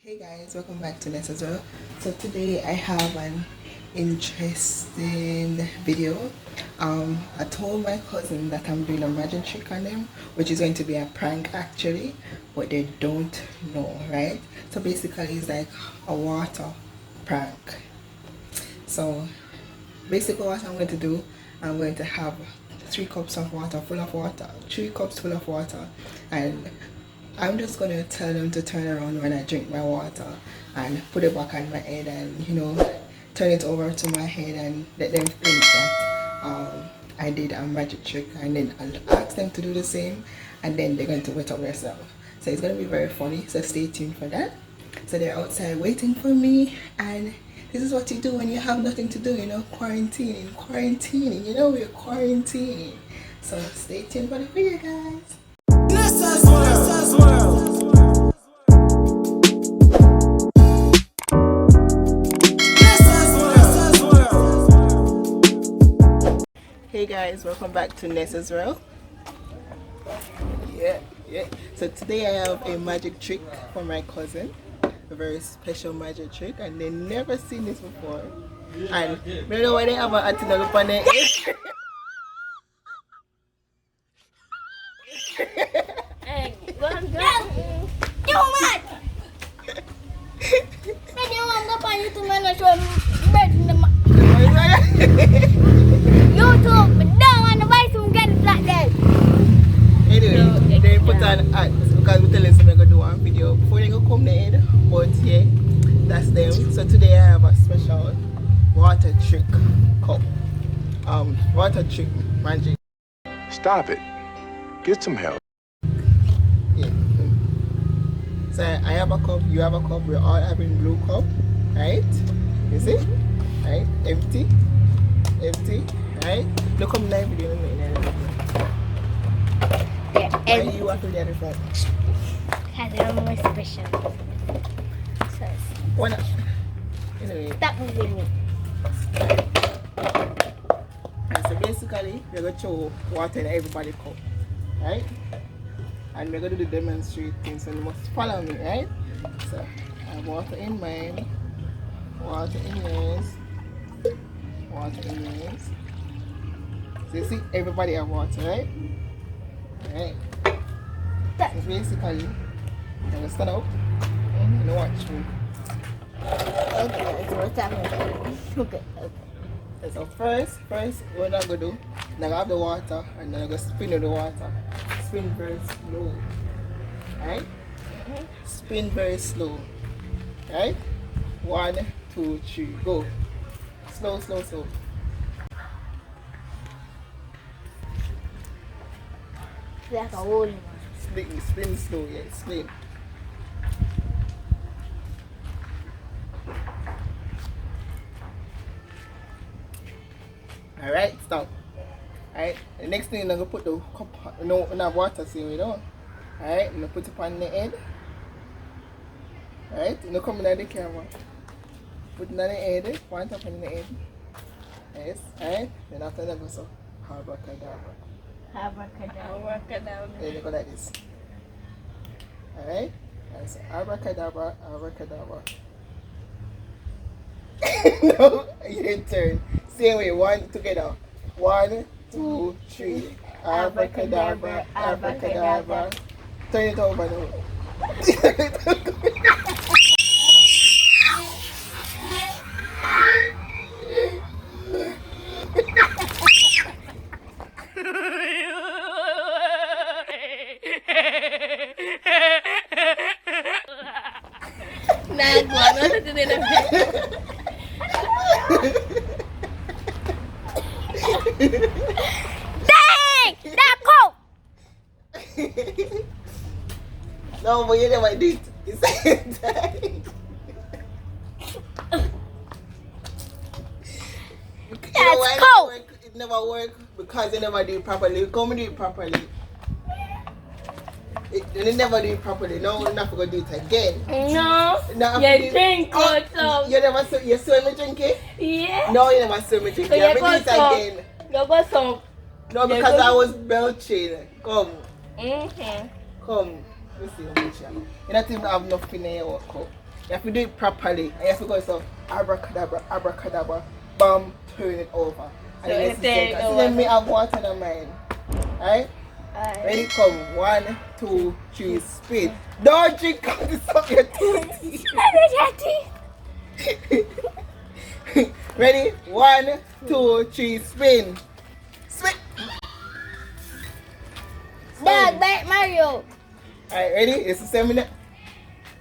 Hey guys, welcome back to Ness as well. So today I have an interesting video. I told my cousin that I'm doing a magic trick on them, which is going to be a prank actually, but they don't know, right? So basically it's like a water prank. So basically what I'm going to do, I'm going to have 3 cups of water full of water, 3 cups full of water, and I'm just going to tell them to turn around when I drink my water and put it back on my head and, turn it over to my head and let them think that I did a magic trick, and then I'll ask them to do the same, and then they're going to wet up themselves. So it's going to be very funny, so stay tuned for that. So they're outside waiting for me, and this is what you do when you have nothing to do, quarantining, we're quarantining. So stay tuned for the video, guys. Hey guys, welcome back to Nessa's World. Yeah. So today I have a magic trick for my cousin, a very special magic trick, and they never seen this before. And I don't know why they have an antenna up on their head. Anyway, they put on ads because we tell them we're gonna do one video before they go come there. But yeah, that's them. So today I have a special water trick cup. Water trick magic. Stop it. Get some help. Yeah. So I have a cup, you have a cup, we're all having blue cup, right? You see? Right? Empty, right? Look come live video. Why you have to get it from? Because I'm more special. So, Why not? Anyway. stop moving me. And so basically, we're going to throw water in everybody's cup, right? And we're going to do the demonstrate thing, so you must follow me, right? So, I have water in mine, water in yours, water in yours. So you see, everybody have water, right? Alright. So basically, I'm going to stand up and watch me. Okay, so what's happening? Okay. So first, what I'm going to do, I'm going to have the water and then I'm going to spin with the water. Spin very slow. Right? Spin very slow. Right? 1, 2, 3, go. Slow. Like a whole Spin slow, yeah, spin. Alright, stop. Alright, the next thing I'm gonna put the cup, enough water, see we don't. Alright, I'm gonna put it on the head. Alright, I'm gonna come in the camera. Put it on the head, point up on the head. Yes, alright, then after that go so. Abracadabra. abracadabra. Then you go like this. Alright? And so abracadabra. No, your turn. Same way, 1 together. 1, 2, 3. Abracadabra. Turn it over now. Dang! That coat! No, but you never did. It's the same time. That's cold. It never worked because you never do it properly. Come and do it properly. They never do it properly. No, we're not going to do it again. No. You drink cold, so. You never saw me drink it? Yeah. No, you never saw me drink it. You do it again. You got some. No, because I was belching. Come. Mm-hmm. Come. Let's see how much you have. You don't even have enough in your cup. You have to do it properly. And you have to go so abracadabra, abracadabra, bam, turn it over. And So then you turn it so then over. me have water in mine. Alright? Ready, come. 1, 2, 3, spin. Don't drink out this up your teeth. Ready? 1, 2, 3, spin. Spin. Dog, bite Mario. Alright, ready? It's the 7 minutes.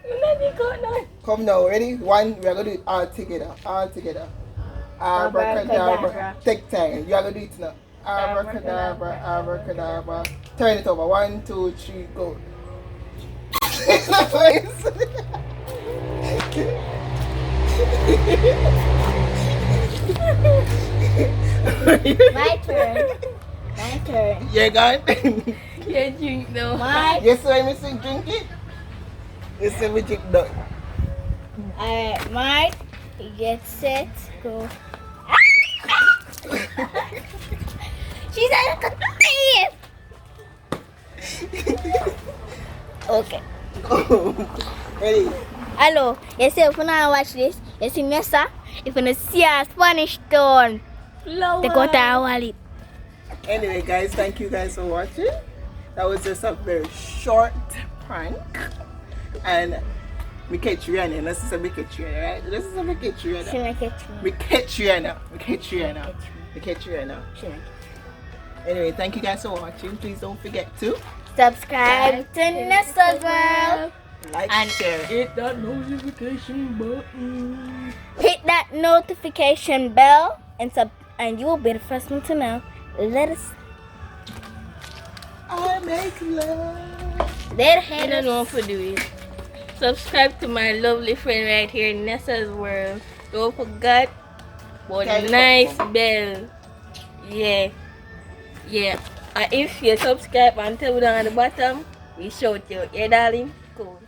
Let me go now. Come now, ready? 1, we are gonna do it all together. All together. Abracadabra. Abracadabra. Take time. You are gonna do it now. Abracadabra, abracadabra. Turn it over. 1, 2, 3, go. My turn. My turn. You're gone? You drink though. Yes, so I miss you drink it? Yes, so we drink that. Alright, Mike. Get set, go. She's like a thief. Okay. Ready? Hello. Yes, if you wanna watch this, you see Nessa. If you wanna see a Spanish town, they go to our wallet. Anyway, guys, thank you guys for watching. That was just a very short prank. And we catch you now. This is a big catch you, right? This is a big catch you She now. might catch me. We catch you now. We catch you now. We catch you now. She might. Anyway, thank you guys for watching. Please don't forget to Subscribe to Nessa's World. like And share. hit that notification button. Hit that notification bell and you will be the first one to know. Let us. I make love. Let I don't know what to do it. Subscribe to my lovely friend right here, Nessa's World. Don't forget about the nice bell. Yeah. Yeah. And if you subscribe and tell me down at the bottom, we shout you. Yeah, darling? Cool.